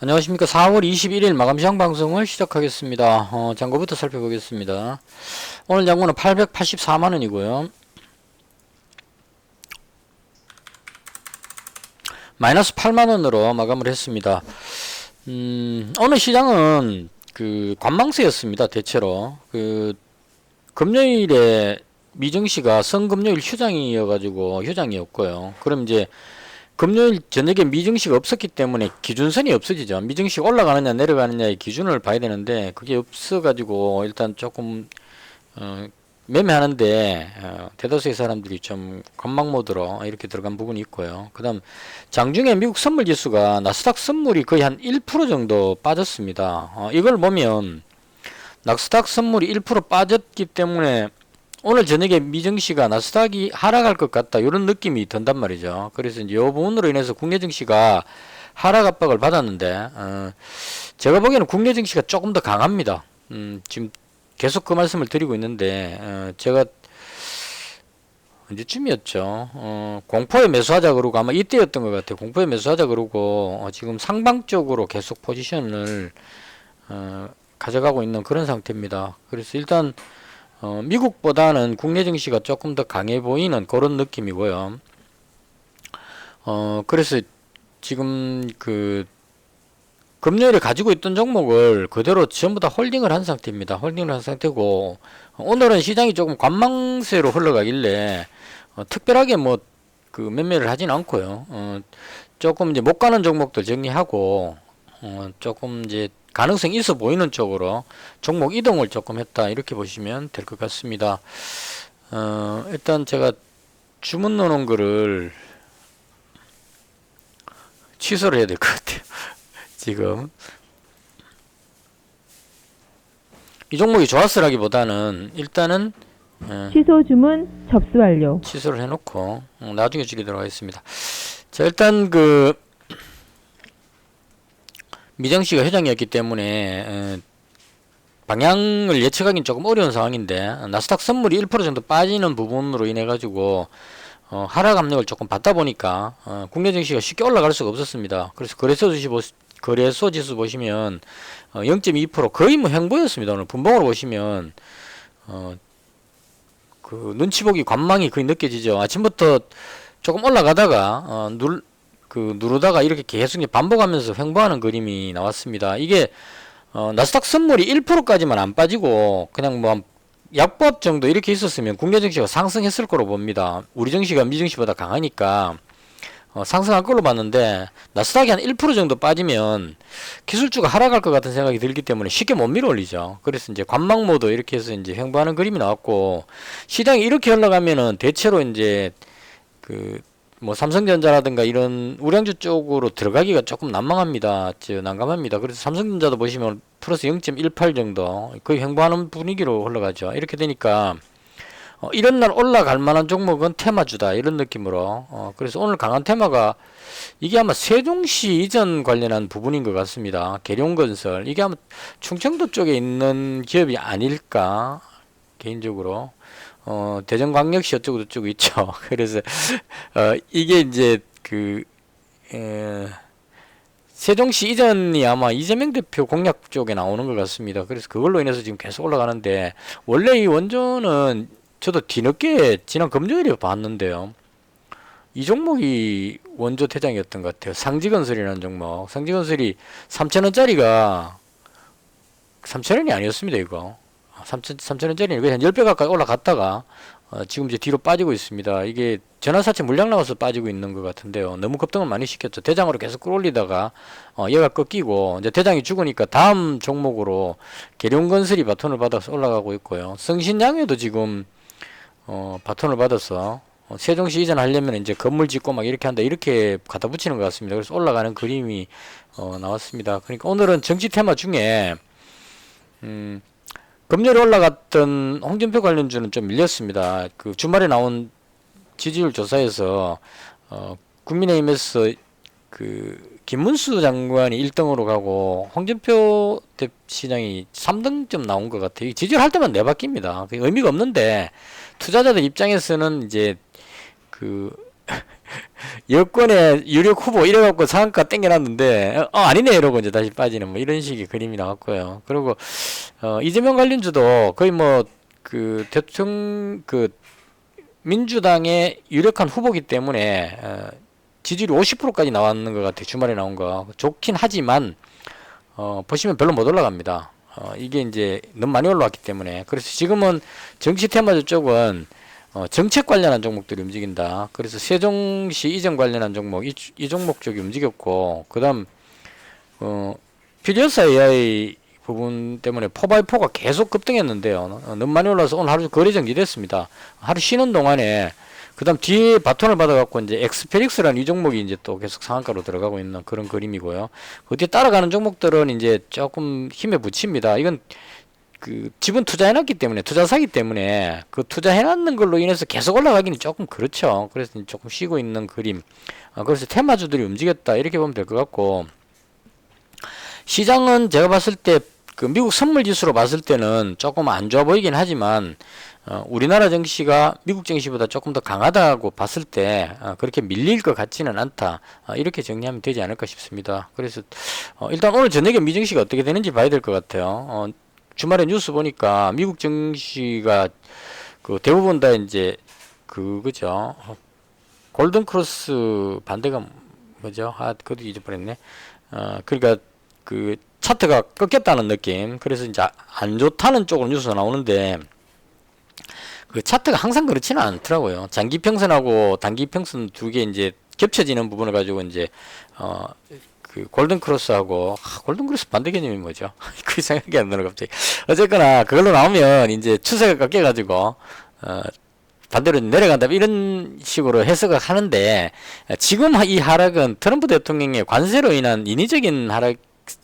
안녕하십니까. 4월 21일 마감시장 방송을 시작하겠습니다. 장고부터 살펴보겠습니다. 오늘 장고는 884만원이고요. 마이너스 8만원으로 마감을 했습니다. 오늘 시장은 관망세였습니다. 대체로. 금요일에 미증시가 선금요일 휴장이었고요. 그럼 이제 금요일 저녁에 미증시가 없었기 때문에 기준선이 없어지죠. 미증시가 올라가느냐 내려가느냐의 기준을 봐야 되는데 그게 없어가지고 일단 조금 매매하는데 대다수의 사람들이 좀 관망 모드로 이렇게 들어간 부분이 있고요. 그 다음 장중에 미국 선물 지수가 나스닥 선물이 거의 한 1% 정도 빠졌습니다. 이걸 보면 나스닥 선물이 1% 빠졌기 때문에 오늘 저녁에 미증시가 나스닥이 하락할 것 같다 이런 느낌이 든단 말이죠. 그래서 이제 이 부분으로 인해서 국내 증시가 하락 압박을 받았는데 제가 보기에는 국내 증시가 조금 더 강합니다. 지금 계속 그 말씀을 드리고 있는데 제가 언제쯤이었죠? 공포에 매수하자 그러고 아마 이때였던 것 같아요. 공포에 매수하자 그러고 지금 상방 쪽으로 계속 포지션을 가져가고 있는 그런 상태입니다. 그래서 일단 미국보다는 국내 증시가 조금 더 강해 보이는 그런 느낌이고요. 그래서 지금 금요일에 가지고 있던 종목을 그대로 전부 다 홀딩을 한 상태입니다. 홀딩을 한 상태고, 오늘은 시장이 조금 관망세로 흘러가길래, 특별하게 매매를 하진 않고요. 조금 이제 못 가는 종목들 정리하고, 조금 이제 가능성이 있어 보이는 쪽으로 종목 이동을 조금 했다 이렇게 보시면 될 것 같습니다. 일단 제가 주문 넣어놓은 거를 취소를 해야 될 것 같아요. 지금 이 종목이 좋았으라기보다는 일단은 취소 주문 접수 완료. 취소를 해놓고 나중에 주기도록 하겠습니다. 자, 일단 미정시가 회장이었기 때문에 방향을 예측하기는 조금 어려운 상황인데 나스닥 선물이 1% 정도 빠지는 부분으로 인해 가지고 하락 압력을 조금 받다 보니까 국내 증시가 쉽게 올라갈 수가 없었습니다. 그래서 거래소 지수 보시면 0.2% 거의 횡보였습니다. 오늘 분봉으로 보시면 눈치 보기 관망이 거의 느껴지죠. 아침부터 조금 올라가다가 누르다가 이렇게 계속 반복하면서 횡보하는 그림이 나왔습니다. 이게 나스닥 선물이 1%까지만 안 빠지고 그냥 약보합 정도 이렇게 있었으면 국내 증시가 상승했을 거로 봅니다. 우리 증시가 미 증시보다 강하니까 상승할 걸로 봤는데 나스닥이 한 1% 정도 빠지면 기술주가 하락할 것 같은 생각이 들기 때문에 쉽게 못 밀어 올리죠. 그래서 이제 관망 모드 이렇게 해서 이제 횡보하는 그림이 나왔고, 시장이 이렇게 흘러가면은 대체로 이제 삼성전자라든가 이런 우량주 쪽으로 들어가기가 조금 난감합니다. 그래서 삼성전자도 보시면 플러스 0.18 정도 거의 횡보하는 분위기로 흘러가죠. 이렇게 되니까 이런 날 올라갈 만한 종목은 테마주다 이런 느낌으로 그래서 오늘 강한 테마가 이게 아마 세종시 이전 관련한 부분인 것 같습니다. 계룡건설 이게 아마 충청도 쪽에 있는 기업이 아닐까 개인적으로. 대전광역시 어쩌고 저쩌고 있죠. 그래서, 이게 이제, 세종시 이전이 아마 이재명 대표 공약 쪽에 나오는 것 같습니다. 그래서 그걸로 인해서 지금 계속 올라가는데, 원래 이 원조는 저도 뒤늦게 지난 금요일에 봤는데요. 이 종목이 원조 대장이었던 것 같아요. 상지건설이라는 종목. 상지건설이 3,000원짜리가 3,000원이 아니었습니다, 이거. 3,000원짜리 한 10배 가까이 올라갔다가 지금 이제 뒤로 빠지고 있습니다. 이게 전환사채 물량 나와서 빠지고 있는 것 같은데요. 너무 급등을 많이 시켰죠. 대장으로 계속 끌어올리다가 얘가 꺾이고 이제 대장이 죽으니까 다음 종목으로 계룡건설이 바톤을 받아서 올라가고 있고요. 성신양회도 지금 바톤을 받아서 세종시 이전하려면 이제 건물 짓고 막 이렇게 한다 이렇게 갖다 붙이는 것 같습니다. 그래서 올라가는 그림이 나왔습니다. 그러니까 오늘은 정치 테마 중에 금요일에 올라갔던 홍준표 관련주는 좀 밀렸습니다. 주말에 나온 지지율 조사에서 국민의힘에서 김문수 장관이 1등으로 가고 홍준표 시장이 3등쯤 나온 것 같아요. 지지율 할 때만 내바뀝니다. 의미가 없는데 투자자들 입장에서는 이제 여권의 유력 후보 이래갖고 상한가 땡겨놨는데 아니네 이러고 이제 다시 빠지는 뭐 이런 식의 그림이 나왔고요. 그리고 이재명 관련주도 거의 뭐 그 대통령 그 민주당의 유력한 후보기 때문에 지지율이 50%까지 나왔는 것 같아요. 주말에 나온 거 좋긴 하지만 보시면 별로 못 올라갑니다. 이게 이제 너무 많이 올라왔기 때문에. 그래서 지금은 정치 테마주 쪽은 정책 관련한 종목들이 움직인다. 그래서 세종시 이전 관련한 종목 이 종목 쪽이 움직였고, 그다음 필요사 AI 부분 때문에 4x4가 계속 급등했는데요. 너무 많이 올라서 오늘 하루 거래 정지됐습니다. 하루 쉬는 동안에 그다음 뒤에 바톤을 받아갖고 이제 엑스페릭스라는 이 종목이 이제 또 계속 상한가로 들어가고 있는 그런 그림이고요. 그 뒤에 따라가는 종목들은 이제 조금 힘에 부칩니다. 이건 그 지분 투자해놨기 때문에 투자사기 때문에 그 투자해놨는 걸로 인해서 계속 올라가기는 조금 그렇죠. 그래서 조금 쉬고 있는 그림. 그래서 테마주들이 움직였다 이렇게 보면 될 것 같고, 시장은 제가 봤을 때 그 미국 선물 지수로 봤을 때는 조금 안 좋아 보이긴 하지만 우리나라 증시가 미국 증시보다 조금 더 강하다고 봤을 때 그렇게 밀릴 것 같지는 않다. 이렇게 정리하면 되지 않을까 싶습니다. 그래서 일단 오늘 저녁에 미 증시가 어떻게 되는지 봐야 될 것 같아요. 주말에 뉴스 보니까 미국 증시가 그 대부분 다 이제 그거죠. 골든 크로스 반대가 뭐죠? 그것도 잊어버렸네. 그러니까 그 차트가 꺾였다는 느낌. 그래서 이제 안 좋다는 쪽으로 뉴스가 나오는데 그 차트가 항상 그렇지는 않더라고요. 장기 평선하고 단기 평선 두 개 이제 겹쳐지는 부분을 가지고 이제 그 골든 크로스하고 골든 크로스 반대 개념이 뭐죠? 그 생각이 안 나네 갑자기. 어쨌거나 그걸로 나오면 이제 추세가 꺾여가지고 반대로 내려간다 이런 식으로 해석을 하는데, 지금 이 하락은 트럼프 대통령의 관세로 인한 인위적인 하락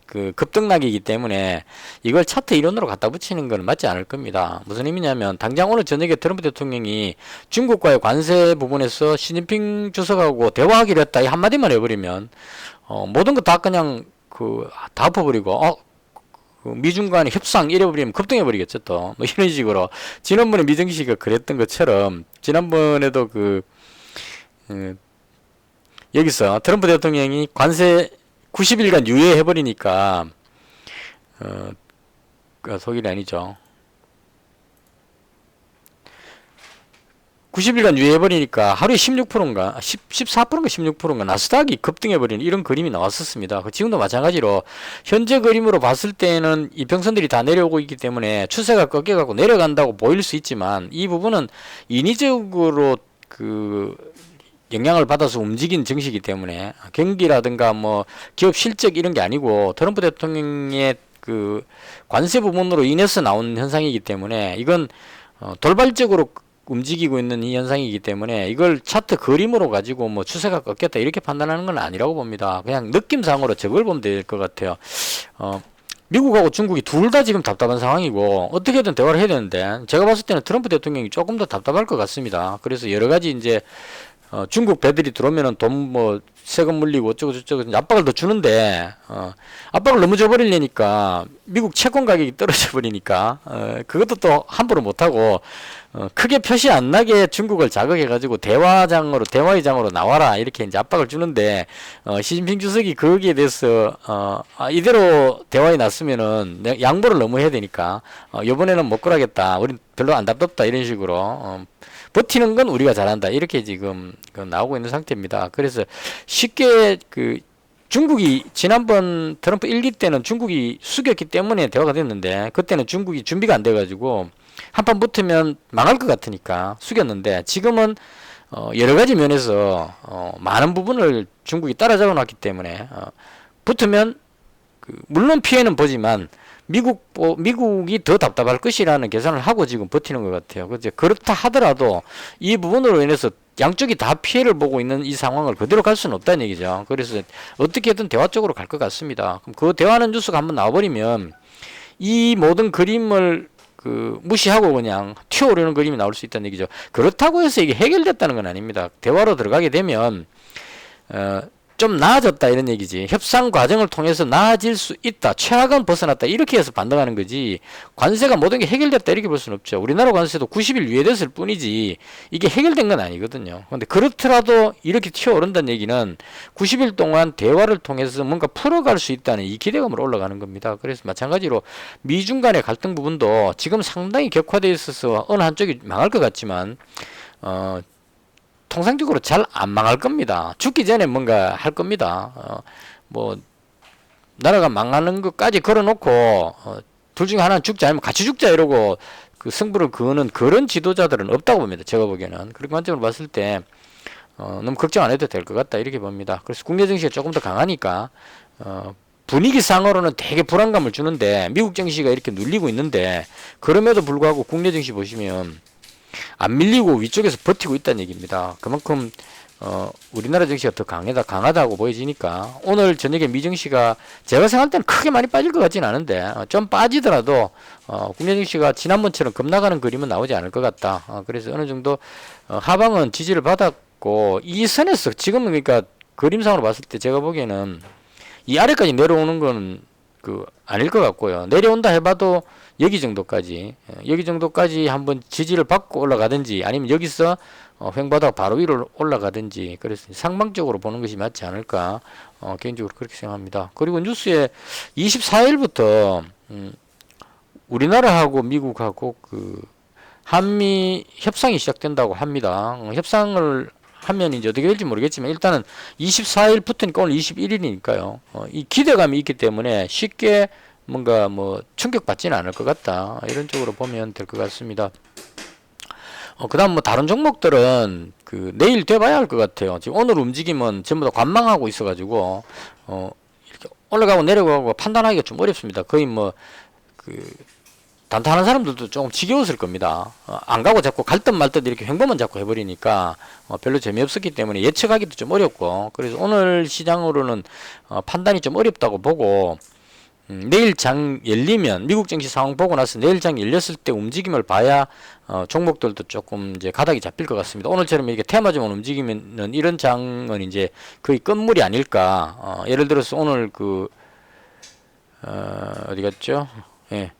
그 급등락이기 때문에 이걸 차트 이론으로 갖다 붙이는 건 맞지 않을 겁니다. 무슨 의미냐면 당장 오늘 저녁에 트럼프 대통령이 중국과의 관세 부분에서 시진핑 주석하고 대화하기로 했다 이 한마디만 해버리면 모든 거 다 그냥 다 엎어버리고 그 미중 간의 협상 이래버리면 급등해버리겠죠 또. 뭐 이런 식으로 지난번에 미정시가 그랬던 것처럼 지난번에도 여기서 트럼프 대통령이 관세 90일간 유예해버리니까 속일이 아니죠. 90일간 유예해버리니까 하루에 16%인가 14%인가 16%인가 나스닥이 급등해버리는 이런 그림이 나왔었습니다. 지금도 마찬가지로 현재 그림으로 봤을 때는 이평선들이 다 내려오고 있기 때문에 추세가 꺾여가고 내려간다고 보일 수 있지만 이 부분은 인위적으로 영향을 받아서 움직인 증시이기 때문에 경기라든가 뭐 기업 실적 이런 게 아니고 트럼프 대통령의 그 관세 부분으로 인해서 나온 현상이기 때문에 이건 돌발적으로 움직이고 있는 이 현상이기 때문에 이걸 차트 그림으로 가지고 뭐 추세가 꺾였다 이렇게 판단하는 건 아니라고 봅니다. 그냥 느낌상으로 저걸 보면 될 것 같아요. 미국하고 중국이 둘 다 지금 답답한 상황이고 어떻게든 대화를 해야 되는데 제가 봤을 때는 트럼프 대통령이 조금 더 답답할 것 같습니다. 그래서 여러 가지 이제 중국 배들이 들어오면은 돈 뭐 세금 물리고 어쩌고 저쩌고 압박을 더 주는데 압박을 너무 줘버리려니까 미국 채권 가격이 떨어져 버리니까 그것도 또 함부로 못하고 크게 표시 안 나게 중국을 자극해가지고 대화의 장으로 나와라 이렇게 이제 압박을 주는데 시진핑 주석이 거기에 대해서 이대로 대화에 났으면은 양보를 너무 해야 되니까 이번에는 못 그러겠다 우린 별로 안 답답다 이런 식으로 버티는 건 우리가 잘한다 이렇게 지금 나오고 있는 상태입니다. 그래서 쉽게 중국이 지난번 트럼프 1기 때는 중국이 숙였기 때문에 대화가 됐는데 그때는 중국이 준비가 안 돼가지고 한판 붙으면 망할 것 같으니까 숙였는데 지금은 여러 가지 면에서 많은 부분을 중국이 따라잡아 놨기 때문에 붙으면 물론 피해는 보지만 미국이 더 답답할 것이라는 계산을 하고 지금 버티는 것 같아요. 그렇다 하더라도 이 부분으로 인해서 양쪽이 다 피해를 보고 있는 이 상황을 그대로 갈 수는 없다는 얘기죠. 그래서 어떻게든 대화 쪽으로 갈 것 같습니다. 그럼 그 대화는 뉴스가 한번 나와버리면 이 모든 그림을 무시하고 그냥 튀어오르는 그림이 나올 수 있다는 얘기죠. 그렇다고 해서 이게 해결됐다는 건 아닙니다. 대화로 들어가게 되면 좀 나아졌다 이런 얘기지. 협상 과정을 통해서 나아질 수 있다. 최악은 벗어났다. 이렇게 해서 반등하는 거지. 관세가 모든 게 해결됐다 이렇게 볼 수는 없죠. 우리나라 관세도 90일 유예됐을 뿐이지 이게 해결된 건 아니거든요. 근데 그렇더라도 이렇게 튀어오른다는 얘기는 90일 동안 대화를 통해서 뭔가 풀어갈 수 있다는 이 기대감으로 올라가는 겁니다. 그래서 마찬가지로 미중 간의 갈등 부분도 지금 상당히 격화되어 있어서 어느 한쪽이 망할 것 같지만 통상적으로 잘 안 망할 겁니다. 죽기 전에 뭔가 할 겁니다. 뭐 나라가 망하는 것까지 걸어놓고 둘 중에 하나는 죽자 아니면 같이 죽자 이러고 그 승부를 그는 그런 지도자들은 없다고 봅니다. 제가 보기에는 그런 관점으로 봤을 때 너무 걱정 안 해도 될 것 같다 이렇게 봅니다. 그래서 국내 증시가 조금 더 강하니까 분위기상으로는 되게 불안감을 주는데 미국 증시가 이렇게 눌리고 있는데 그럼에도 불구하고 국내 증시 보시면 안 밀리고 위쪽에서 버티고 있다는 얘기입니다. 그만큼 우리나라 증시가 더 강하다고 보여지니까 오늘 저녁에 미 증시가 제가 생각할 때는 크게 많이 빠질 것 같지는 않은데 좀 빠지더라도 국내 증시가 지난번처럼 급나가는 그림은 나오지 않을 것 같다. 그래서 어느 정도 하방은 지지를 받았고 이 선에서 지금은 그러니까 그림상으로 봤을 때 제가 보기에는 이 아래까지 내려오는 건 아닐 것 같고요. 내려온다 해봐도 여기 정도까지 한번 지지를 받고 올라가든지 아니면 여기서 횡보하다가 바로 위로 올라가든지 그래서 상방적으로 보는 것이 맞지 않을까 개인적으로 그렇게 생각합니다. 그리고 뉴스에 24일부터 우리나라하고 미국하고 한미 협상이 시작된다고 합니다. 협상을 하면 이제 어떻게 될지 모르겠지만 일단은 24일부터니까 오늘 21일이니까요. 이 기대감이 있기 때문에 쉽게 뭔가 충격받지는 않을 것 같다. 이런 쪽으로 보면 될 것 같습니다. 그 다음 다른 종목들은 내일 돼봐야 할 것 같아요. 지금 오늘 움직임은 전부 다 관망하고 있어가지고 이렇게 올라가고 내려가고 판단하기가 좀 어렵습니다. 거의 단타하는 사람들도 조금 지겨웠을 겁니다. 안 가고 자꾸 갈 듯 말 듯 이렇게 횡보만 자꾸 해버리니까 별로 재미없었기 때문에 예측하기도 좀 어렵고 그래서 오늘 시장으로는 판단이 좀 어렵다고 보고 내일 장 열리면 미국 증시 상황 보고 나서 내일 장 열렸을 때 움직임을 봐야 종목들도 조금 이제 가닥이 잡힐 것 같습니다. 오늘처럼 이렇게 테마주만 움직이면은 이런 장은 이제 거의 끝물이 아닐까. 예를 들어서 오늘 어디 갔죠? 예.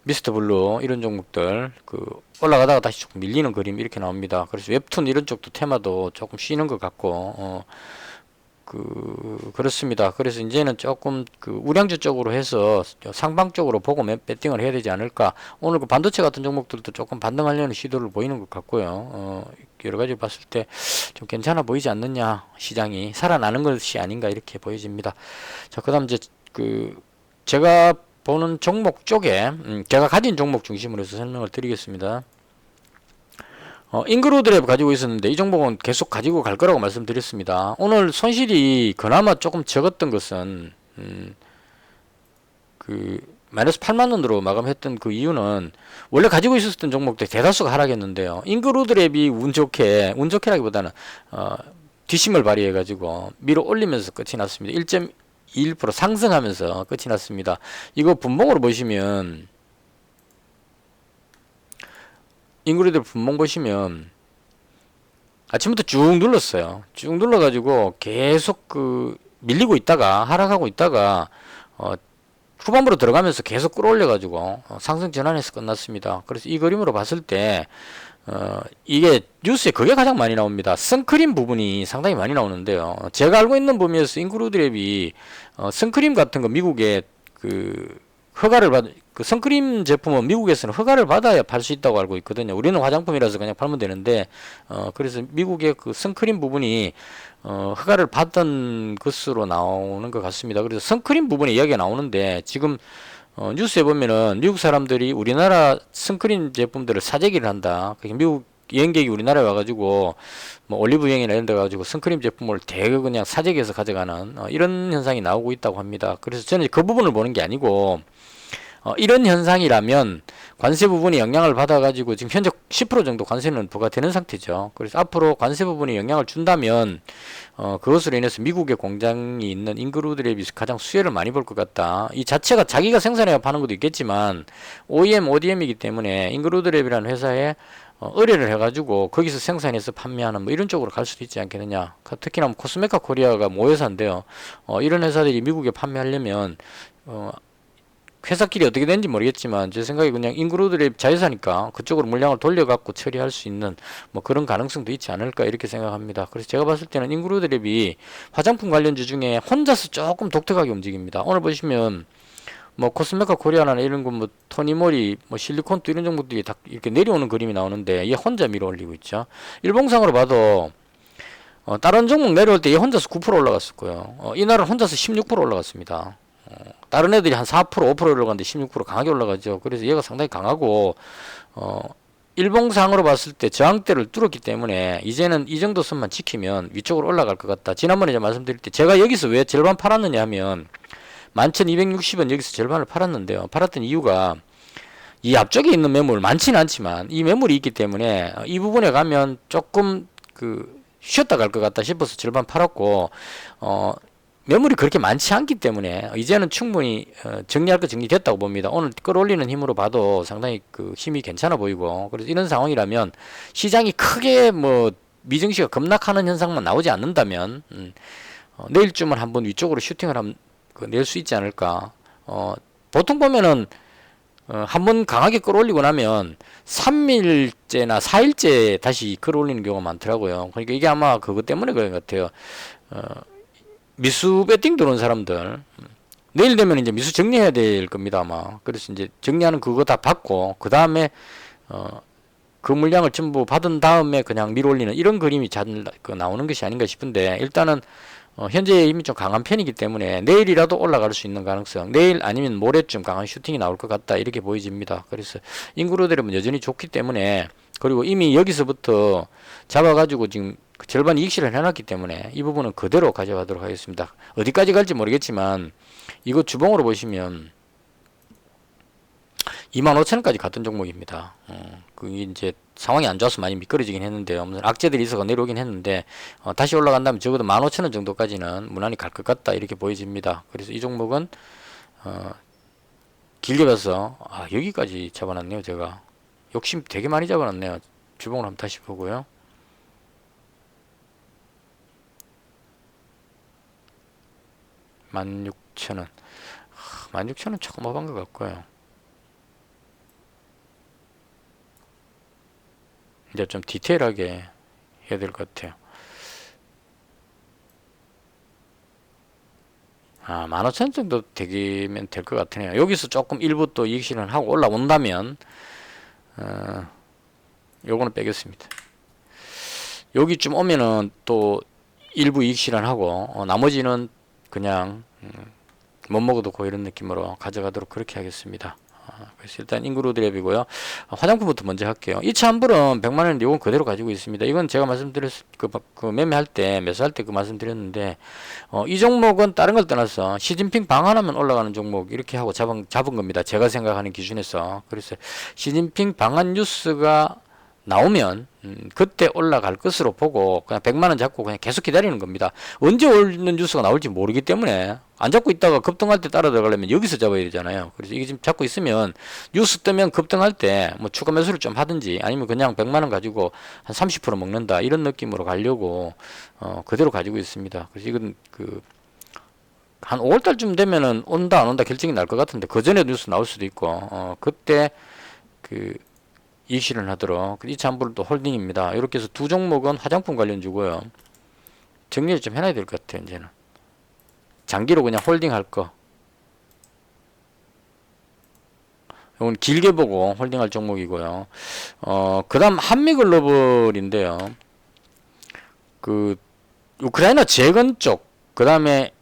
미스터 블루 이런 종목들 올라가다가 다시 조금 밀리는 그림 이렇게 나옵니다. 그래서 웹툰 이런 쪽도 테마도 조금 쉬는 것 같고 그렇습니다. 그래서 이제는 조금 우량주 쪽으로 해서 상방 쪽으로 보고 배팅을 해야 되지 않을까. 오늘 반도체 같은 종목들도 조금 반등하려는 시도를 보이는 것 같고요. 여러 가지 봤을 때 좀 괜찮아 보이지 않느냐. 시장이 살아나는 것이 아닌가 이렇게 보여집니다. 자, 그다음 이제 제가 보는 종목 쪽에 제가 가진 종목 중심으로 해서 설명을 드리겠습니다. 잉그로드랩 가지고 있었는데 이 종목은 계속 가지고 갈 거라고 말씀드렸습니다. 오늘 손실이 그나마 조금 적었던 것은 마이너스 8만원으로 마감했던 그 이유는 원래 가지고 있었던 종목들 대다수가 하락했는데요. 잉그로드랩이 운 좋게라기보다는 뒷심을 발휘해 가지고 밀어 올리면서 끝이 났습니다. 1.21% 상승하면서 끝이 났습니다. 이거 분봉으로 보시면 잉그리드 분봉 보시면 아침부터 쭉 눌렀어요. 쭉 눌러가지고 계속 밀리고 있다가 하락하고 있다가 후반부로 들어가면서 계속 끌어올려가지고 상승 전환해서 끝났습니다. 그래서 이 그림으로 봤을 때 이게 뉴스에 그게 가장 많이 나옵니다. 선크림 부분이 상당히 많이 나오는데요. 제가 알고 있는 범위에서 잉그루드랩이 선크림 같은 거 미국에 허가를 선크림 제품은 미국에서는 허가를 받아야 팔 수 있다고 알고 있거든요. 우리는 화장품이라서 그냥 팔면 되는데 그래서 미국의 선크림 부분이 허가를 받은 것으로 나오는 것 같습니다. 그래서 선크림 부분에 이야기가 나오는데 지금 뉴스에 보면은 미국 사람들이 우리나라 선크림 제품들을 사재기를 한다. 미국 여행객이 우리나라에 와가지고 올리브영이나 이런 데 가지고 선크림 제품을 대거 그냥 사재기해서 가져가는 이런 현상이 나오고 있다고 합니다. 그래서 저는 그 부분을 보는 게 아니고 이런 현상이라면 관세 부분이 영향을 받아가지고 지금 현재 10% 정도 관세는 부과되는 상태죠. 그래서 앞으로 관세 부분이 영향을 준다면 그것으로 인해서 미국의 공장이 있는 잉그루드랩이 가장 수혜를 많이 볼 것 같다. 이 자체가 자기가 생산해야 파는 것도 있겠지만 OEM, ODM이기 때문에 잉그루드랩이라는 회사에 의뢰를 해가지고 거기서 생산해서 판매하는 뭐 이런 쪽으로 갈 수도 있지 않겠느냐. 특히나 뭐 코스메카 코리아가 모회사인데요. 이런 회사들이 미국에 판매하려면 회사끼리 어떻게 되는지 모르겠지만 제 생각에 그냥 인그루드의 자회사니까 그쪽으로 물량을 돌려갖고 처리할 수 있는 뭐 그런 가능성도 있지 않을까 이렇게 생각합니다. 그래서 제가 봤을 때는 인그루드랩이 화장품 관련주 중에 혼자서 조금 독특하게 움직입니다. 오늘 보시면 뭐 코스메카 코리아나 이런 거 뭐 토니모리 뭐 실리콘도 이런 종목들이 다 이렇게 내려오는 그림이 나오는데 얘 혼자 밀어 올리고 있죠. 일봉상으로 봐도 다른 종목 내려올 때 얘 혼자서 9% 올라갔을 거예요. 이날은 혼자서 16% 올라갔습니다. 다른 애들이 한 4%, 5% 올라갔는데 16% 강하게 올라가죠. 그래서 얘가 상당히 강하고 일봉상으로 봤을 때 저항대를 뚫었기 때문에 이제는 이 정도 선만 지키면 위쪽으로 올라갈 것 같다. 지난번에 제가 말씀드릴 때 제가 여기서 왜 절반 팔았느냐 하면 11,260원 여기서 절반을 팔았는데요. 팔았던 이유가 이 앞쪽에 있는 매물 많지는 않지만 이 매물이 있기 때문에 이 부분에 가면 조금 쉬었다 갈 것 같다 싶어서 절반 팔았고 매물이 그렇게 많지 않기 때문에 이제는 충분히 정리할 거 정리됐다고 봅니다. 오늘 끌어올리는 힘으로 봐도 상당히 힘이 괜찮아 보이고 그래서 이런 상황이라면 시장이 크게 뭐 미증시가 급락하는 현상만 나오지 않는다면 내일쯤은 한번 위쪽으로 슈팅을 낼 수 있지 않을까. 보통 보면은 한번 강하게 끌어올리고 나면 3일째나 4일째 다시 끌어올리는 경우가 많더라고요. 그러니까 이게 아마 그것 때문에 그런 것 같아요. 미수 배팅 들어온 사람들 내일 되면 이제 미수 정리해야 될 겁니다 아마. 그래서 이제 정리하는 그거 다 받고 그 다음에 그 물량을 전부 받은 다음에 그냥 밀어올리는 이런 그림이 잘 나오는 것이 아닌가 싶은데 일단은 현재 힘이 좀 강한 편이기 때문에 내일이라도 올라갈 수 있는 가능성, 내일 아니면 모레쯤 강한 슈팅이 나올 것 같다 이렇게 보여집니다. 그래서 인그루드랩은 여전히 좋기 때문에 그리고 이미 여기서부터 잡아가지고 지금 절반 이익 실현 해놨기 때문에 이 부분은 그대로 가져가도록 하겠습니다. 어디까지 갈지 모르겠지만 이거 주봉으로 보시면 25,000원까지 갔던 종목입니다. 그게 이제 상황이 안 좋아서 많이 미끄러지긴 했는데요. 무슨 악재들이 있어서 내려오긴 했는데 다시 올라간다면 적어도 15,000원 정도까지는 무난히 갈 것 같다 이렇게 보여집니다. 그래서 이 종목은 길게 봐서 여기까지 잡아놨네요. 제가 욕심 되게 많이 잡아놨네요. 주봉을 한번 다시 보고요. 16,000원 16,000원 조금 오반 것 같고요. 이제 좀 디테일하게 해야 될 것 같아요. 15,000원 정도 되면 될 것 같으네요. 여기서 조금 일부 또 이익 실현하고 올라온다면 요거는 빼겠습니다. 여기쯤 오면은 또 일부 이익 실현하고 나머지는 그냥 못 먹어도 고 이런 느낌으로 가져가도록 그렇게 하겠습니다. 그래서 일단 인그루드랩이고요. 화장품부터 먼저 할게요. 이 차 환불은 100만원 이건 그대로 가지고 있습니다. 이건 제가 그 매매할 때 매수할 때 말씀드렸는데 이 종목은 다른 걸 떠나서 시진핑 방한하면 올라가는 종목 이렇게 하고 잡은 겁니다. 제가 생각하는 기준에서. 그래서 시진핑 방한 뉴스가 나오면 그때 올라갈 것으로 보고 그냥 100만원 잡고 그냥 계속 기다리는 겁니다. 언제 오는 뉴스가 나올지 모르기 때문에 안 잡고 있다가 급등할 때 따라 들어가려면 여기서 잡아야 되잖아요. 그래서 이게 지금 잡고 있으면 뉴스 뜨면 급등할 때 뭐 추가 매수를 좀 하든지 아니면 그냥 100만원 가지고 한 30% 먹는다 이런 느낌으로 가려고 그대로 가지고 있습니다. 그래서 이건 한 5월달쯤 되면은 온다 안 온다 결정이 날 것 같은데 그 전에 뉴스 나올 수도 있고 그때 이익 실현하도록. 이 참부는 또 홀딩입니다. 이렇게 해서 두 종목은 화장품 관련주고요. 정리를 좀 해놔야 될 것 같아요. 이제는 장기로 그냥 홀딩할 거. 이건 길게 보고 홀딩할 종목이고요. 그 다음 한미글로벌인데요. 우크라이나 재건 쪽, 그 다음에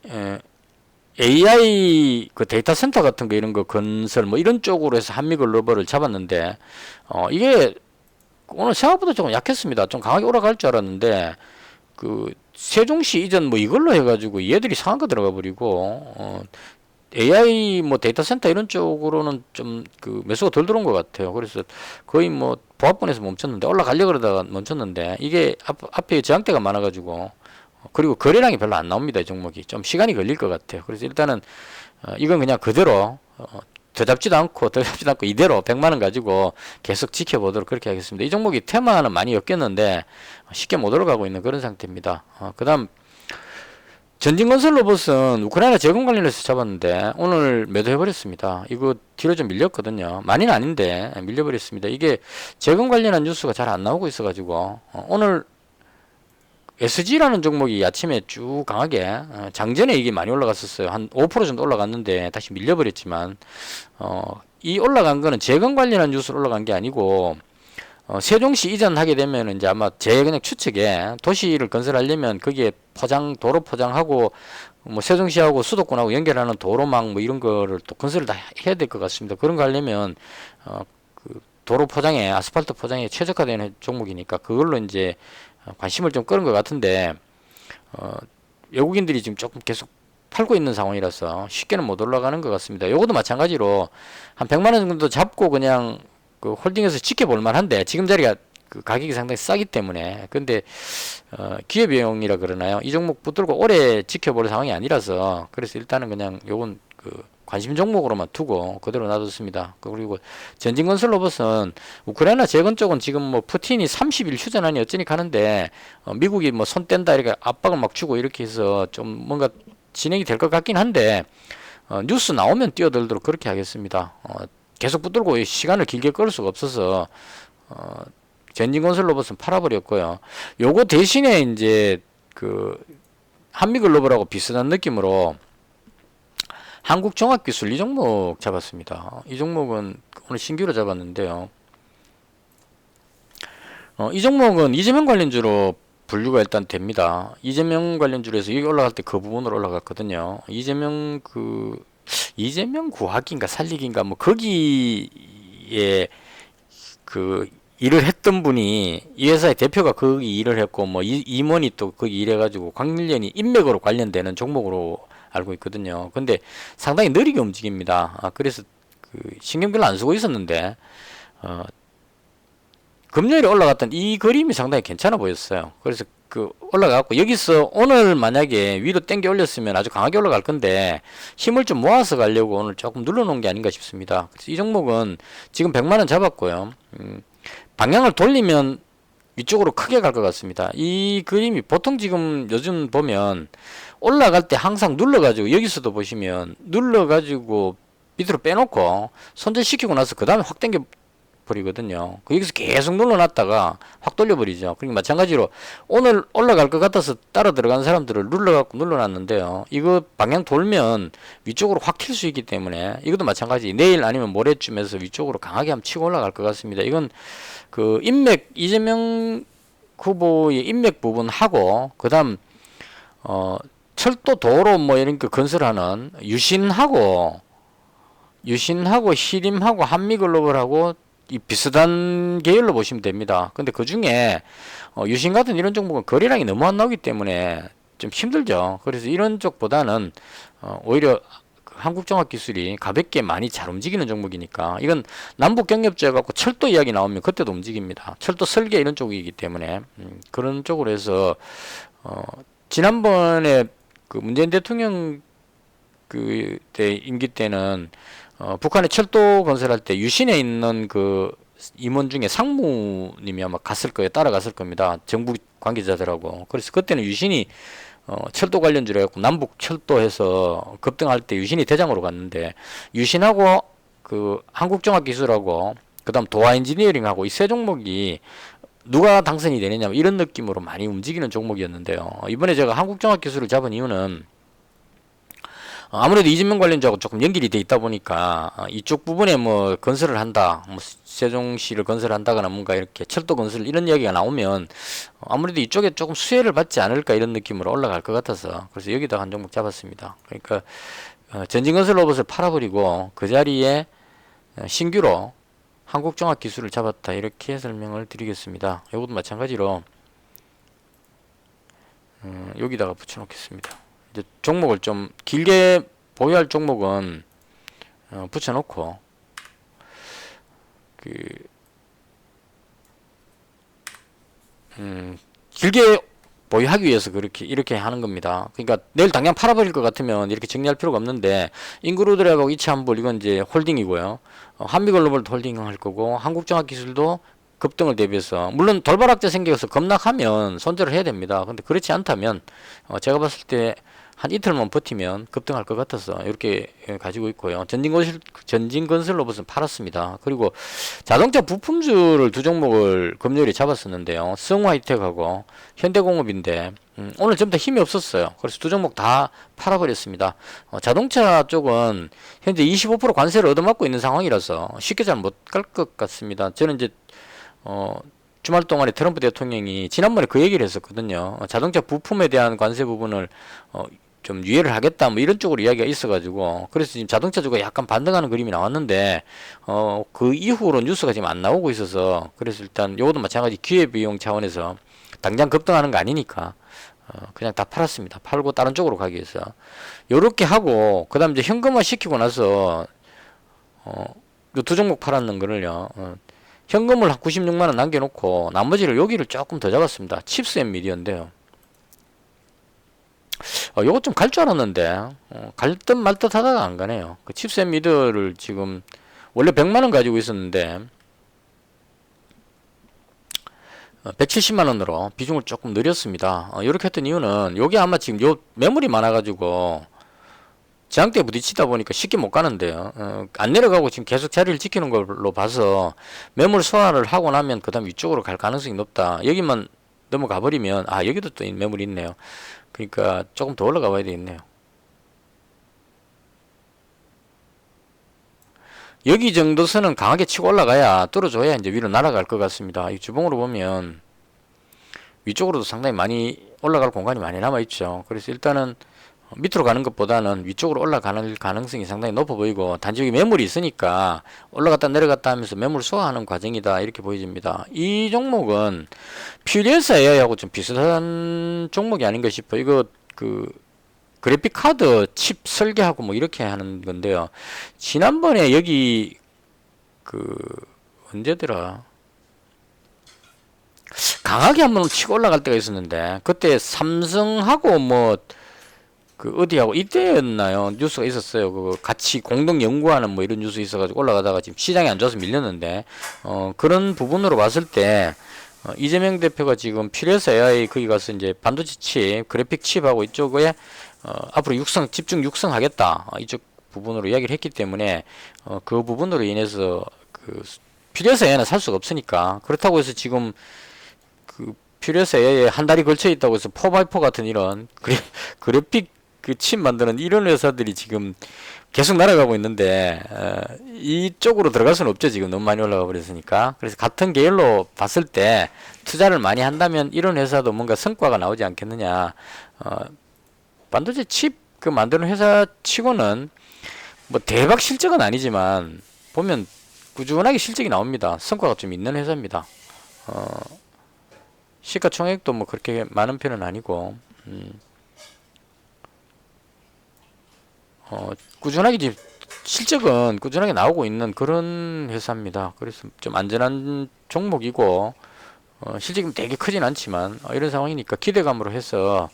AI 데이터 센터 같은 거 이런 거 건설 뭐 이런 쪽으로 해서 한미글로벌을 잡았는데 이게 오늘 생각보다 조금 약했습니다. 좀 강하게 올라갈 줄 알았는데 세종시 이전 뭐 이걸로 해가지고 얘들이 상한 거 들어가 버리고 AI 뭐 데이터 센터 이런 쪽으로는 좀 매수가 덜 들어온 것 같아요. 그래서 거의 뭐 보합권에서 멈췄는데 올라가려고 그러다가 멈췄는데 이게 앞에 저항대가 많아가지고 그리고 거래량이 별로 안 나옵니다. 이 종목이 좀 시간이 걸릴 것 같아요. 그래서 일단은 이건 그냥 그대로 더 잡지도 않고 이대로 100만 원 가지고 계속 지켜보도록 그렇게 하겠습니다. 이 종목이 테마는 많이 엮였는데 쉽게 못 올라가고 있는 그런 상태입니다. 그다음 전진건설 로봇은 우크라이나 재건 관련해서 잡았는데 오늘 매도해버렸습니다. 이거 뒤로 좀 밀렸거든요. 많이는 아닌데 밀려버렸습니다. 이게 재건 관련한 뉴스가 잘 안 나오고 있어가지고 오늘 SG라는 종목이 아침에 쭉 강하게 장전에 이게 많이 올라갔었어요. 한 5% 정도 올라갔는데 다시 밀려버렸지만 이 올라간 거는 재건 관련한 뉴스로 올라간 게 아니고 세종시 이전하게 되면 이제 아마 제 그냥 추측에 도시를 건설하려면 거기에 도로 포장하고 뭐 세종시하고 수도권하고 연결하는 도로망 뭐 이런 거를 또 건설을 다 해야 될 것 같습니다. 그런 거 하려면 그 도로 포장에 아스팔트 포장에 최적화되는 종목이니까 그걸로 이제 관심을 좀 끌은 것 같은데 외국인들이 지금 조금 계속 팔고 있는 상황이라서 쉽게는 못 올라가는 것 같습니다. 요것도 마찬가지로 한 100만 원 정도 잡고 그냥 그 홀딩해서 지켜볼 만한데 지금 자리가 그 가격이 상당히 싸기 때문에 근데 기회비용이라 그러나요? 이 종목 붙들고 오래 지켜볼 상황이 아니라서 그래서 일단은 그냥 요건 그 관심 종목으로만 두고 그대로 놔뒀습니다. 그리고 전진건설 로봇은 우크라이나 재건 쪽은 지금 뭐 푸틴이 30일 휴전하니 어쩌니 가는데 미국이 뭐 손 뗀다 이렇게 압박을 막 주고 이렇게 해서 좀 뭔가 진행이 될 것 같긴 한데 뉴스 나오면 뛰어들도록 그렇게 하겠습니다. 계속 붙들고 시간을 길게 끌 수가 없어서 전진건설 로봇은 팔아버렸고요. 요거 대신에 이제 그 한미글로벌하고 비슷한 느낌으로 한국종합기술 이 종목 잡았습니다. 이 종목은 오늘 신규로 잡았는데요. 이 종목은 이재명 관련주로 분류가 일단 됩니다. 이재명 관련주로 해서 여기 올라갈 때 그 부분으로 올라갔거든요. 이재명 구하기인가 살리기인가 뭐 거기에 그 일을 했던 분이 이 회사의 대표가 거기 일을 했고 뭐 임원이 또 거기 일해가지고 광일련이 인맥으로 관련되는 종목으로 알고 있거든요. 근데 상당히 느리게 움직입니다. 그래서 그 신경 별로 안 쓰고 있었는데 금요일에 올라갔던 이 그림이 상당히 괜찮아 보였어요. 그래서 그 올라가고 여기서 오늘 만약에 위로 당겨 올렸으면 아주 강하게 올라갈 건데 힘을 좀 모아서 가려고 오늘 조금 눌러놓은 게 아닌가 싶습니다. 그래서 이 종목은 지금 100만 원 잡았고요. 방향을 돌리면 위쪽으로 크게 갈 것 같습니다. 이 그림이 보통 지금 요즘 보면 올라갈 때 항상 눌러가지고 여기서도 보시면 눌러가지고 밑으로 빼놓고 손절시키고 나서 그 다음에 확 당겨 버리거든요. 여기서 계속 눌러놨다가 확 돌려버리죠. 그러니까 마찬가지로 오늘 올라갈 것 같아서 따라 들어간 사람들을 눌러갖고 눌러놨는데요. 이거 방향 돌면 위쪽으로 확 튈 수 있기 때문에 이것도 마찬가지 내일 아니면 모레쯤에서 위쪽으로 강하게 한번 치고 올라갈 것 같습니다. 이건 그 인맥 이재명 후보의 인맥 부분하고 그 다음 철도 도로 뭐 이런 거 건설하는 유신하고 히림하고 한미글로벌하고 이 비슷한 계열로 보시면 됩니다. 근데 그 중에 유신 같은 이런 종목은 거래량이 너무 안 나오기 때문에 좀 힘들죠. 그래서 이런 쪽보다는 오히려 한국종합기술이 가볍게 많이 잘 움직이는 종목이니까 이건 남북경협제 갖고 철도 이야기 나오면 그때도 움직입니다. 철도 설계 이런 쪽이기 때문에 그런 쪽으로 해서 지난번에 그 문재인 대통령 그때 임기 때는 북한의 철도 건설할 때 유신에 있는 그 임원 중에 상무님이 아마 갔을 거예요. 따라갔을 겁니다. 정부 관계자들하고. 그래서 그때는 유신이 철도 관련주로 해갖고 남북 철도해서 급등할 때 유신이 대장으로 갔는데 유신하고 그 한국종합기술하고 그다음 도화엔지니어링하고 이 세 종목이 누가 당선이 되느냐 이런 느낌으로 많이 움직이는 종목이었는데요. 이번에 제가 한국종합기술을 잡은 이유는 아무래도 이재명 관련주하고 조금 연결이 돼 있다 보니까 이쪽 부분에 뭐 건설을 한다, 뭐 세종시를 건설한다거나 뭔가 이렇게 철도 건설 이런 이야기가 나오면 아무래도 이쪽에 조금 수혜를 받지 않을까 이런 느낌으로 올라갈 것 같아서 그래서 여기다가 한 종목 잡았습니다. 그러니까 전진건설 로봇을 팔아버리고 그 자리에 신규로 한국종합기술을 잡았다 이렇게 설명을 드리겠습니다. 이것도 마찬가지로 여기다가 붙여놓겠습니다. 이제 종목을 좀 길게 보유할 종목은 붙여놓고 길게 보유하기 위해서 이렇게 하는 겁니다. 그러니까 내일 당장 팔아버릴 것 같으면 이렇게 정리할 필요가 없는데 인그루드랩하고 이차한볼 이건 이제 홀딩이고요. 한미글로벌도 홀딩할 거고 한국종합기술도 급등을 대비해서 물론 돌발악재 생겨서 급락하면 손절을 해야 됩니다. 근데 그렇지 않다면 제가 봤을 때 한 이틀만 버티면 급등할 것 같아서 이렇게 가지고 있고요. 전진건설로봇은 팔았습니다. 그리고 자동차 부품주를 두 종목을 금요일에 잡았었는데요. 성화이텍하고 현대공업인데 오늘 전부 다 힘이 없었어요. 그래서 두 종목 다 팔아버렸습니다. 자동차 쪽은 현재 25% 관세를 얻어맞고 있는 상황이라서 쉽게 잘 못 갈 것 같습니다. 저는 이제 주말 동안에 트럼프 대통령이 지난번에 그 얘기를 했었거든요. 자동차 부품에 대한 관세 부분을 좀 유예를 하겠다 뭐 이런 쪽으로 이야기가 있어가지고 그래서 지금 자동차 주가 약간 반등하는 그림이 나왔는데 그 이후로 뉴스가 지금 안 나오고 있어서 그래서 일단 요것도 마찬가지 기회비용 차원에서 당장 급등하는 거 아니니까 그냥 다 팔았습니다. 팔고 다른 쪽으로 가기 위해서 요렇게 하고 그 다음 이제 현금화 시키고 나서 요 두 종목 팔았는 거를요 현금을 한 96만원 남겨놓고 나머지를 여기를 조금 더 잡았습니다. 칩스 앤 미디어인데요. 요거 좀 갈 줄 알았는데 갈 듯 말 듯 하다가 안 가네요. 그 칩스 앤 미디어를 지금 원래 100만원 가지고 있었는데 170만원으로 비중을 조금 늘렸습니다. 이렇게 했던 이유는 요게 아마 지금 요 매물이 많아가지고 저항대에 부딪히다 보니까 쉽게 못 가는데요. 안 내려가고 지금 계속 자리를 지키는 걸로 봐서 매물 소화를 하고 나면 그 다음 위쪽으로 갈 가능성이 높다. 여기만 넘어가 버리면 여기도 또 매물이 있네요. 그러니까 조금 더 올라가 봐야 되겠네요. 여기 정도 선은 강하게 치고 올라가야 뚫어줘야 이제 위로 날아갈 것 같습니다. 이 주봉으로 보면 위쪽으로도 상당히 많이 올라갈 공간이 많이 남아 있죠. 그래서 일단은 밑으로 가는 것보다는 위쪽으로 올라가는 가능성이 상당히 높아 보이고 단지 여기 매물이 있으니까 올라갔다 내려갔다 하면서 매물 소화하는 과정이다 이렇게 보여집니다. 이 종목은 퓨리에스 AI하고 좀 비슷한 종목이 아닌가 싶어요. 이거 그 그래픽 카드 칩 설계하고 뭐 이렇게 하는 건데요. 지난번에 여기 그 언제더라 강하게 한번 치고 올라갈 때가 있었는데 그때 삼성하고 뭐 그 어디하고 이때였나요? 뉴스가 있었어요. 그 같이 공동 연구하는 뭐 이런 뉴스 있어가지고 올라가다가 지금 시장이 안 좋아서 밀렸는데 그런 부분으로 봤을 때 이재명 대표가 지금 퓨리에스 AI 거기 가서 이제 반도체 칩, 그래픽 칩하고 이쪽에 앞으로 집중 육성하겠다 이쪽 부분으로 이야기를 했기 때문에 그 부분으로 인해서 그 퓨리에스 AI는 살 수가 없으니까 그렇다고 해서 지금 그 퓨리에스 AI에 한 달이 걸쳐 있다고 해서 4x4 같은 이런 그래픽 그 칩 만드는 이런 회사들이 지금 계속 날아가고 있는데 이쪽으로 들어갈 수는 없죠. 지금 너무 많이 올라가 버렸으니까. 그래서 같은 계열로 봤을 때 투자를 많이 한다면 이런 회사도 뭔가 성과가 나오지 않겠느냐. 반도체 칩 그 만드는 회사 치고는 뭐 대박 실적은 아니지만 보면 꾸준하게 실적이 나옵니다. 성과가 좀 있는 회사입니다. 시가총액도 뭐 그렇게 많은 편은 아니고 꾸준하게 실적은 꾸준하게 나오고 있는 그런 회사입니다. 그래서 좀 안전한 종목이고 실적이 되게 크진 않지만 이런 상황이니까 기대감으로 해서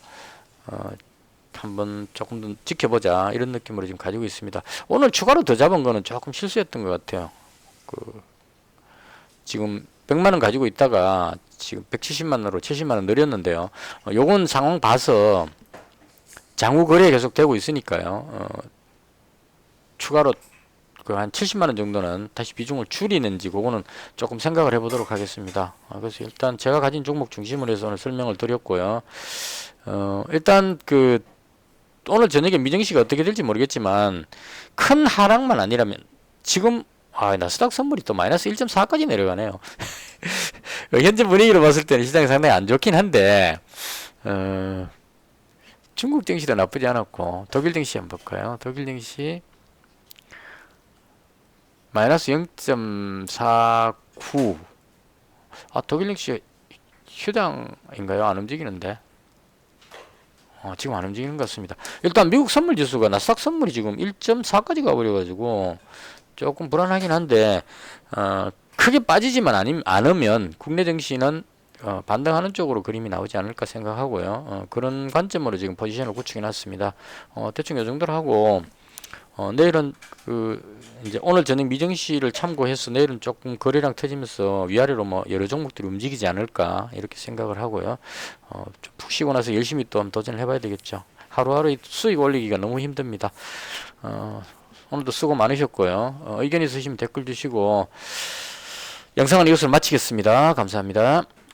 한번 조금 더 지켜보자 이런 느낌으로 지금 가지고 있습니다. 오늘 추가로 더 잡은 거는 조금 실수였던 것 같아요. 지금 100만원 가지고 있다가 지금 170만원으로 70만원 늘렸는데요. 요건 상황 봐서 장후 거래 계속 되고 있으니까요. 추가로 그 한 70만원 정도는 다시 비중을 줄이는지 그거는 조금 생각을 해보도록 하겠습니다. 그래서 일단 제가 가진 종목 중심으로 해서 오늘 설명을 드렸고요. 일단 그 오늘 저녁에 미정시가 어떻게 될지 모르겠지만 큰 하락만 아니라면 지금 나스닥 선물이 또 마이너스 1.4까지 내려가네요. 현재 분위기로 봤을 때는 시장이 상당히 안 좋긴 한데 중국 증시도 나쁘지 않았고 독일 증시 한번 볼까요? 독일 증시 마이너스 0.49 독일 증시 휴장인가요? 안 움직이는데 지금 안 움직이는 것 같습니다. 일단 미국 선물 지수가 나스닥 선물이 지금 1.4까지 가버려가지고 조금 불안하긴 한데 크게 빠지지만 않으면 국내 증시는 반등하는 쪽으로 그림이 나오지 않을까 생각하고요. 그런 관점으로 지금 포지션을 구축해 놨습니다. 대충 이 정도로 하고 내일은 이제 오늘 저녁 미정시를 참고해서 내일은 조금 거래량 터지면서 위아래로 뭐 여러 종목들이 움직이지 않을까 이렇게 생각을 하고요. 좀 푹 쉬고 나서 열심히 또 한번 도전을 해봐야 되겠죠. 하루하루 수익 올리기가 너무 힘듭니다. 오늘도 수고 많으셨고요. 의견 있으시면 댓글 주시고 영상은 이것으로 마치겠습니다. 감사합니다.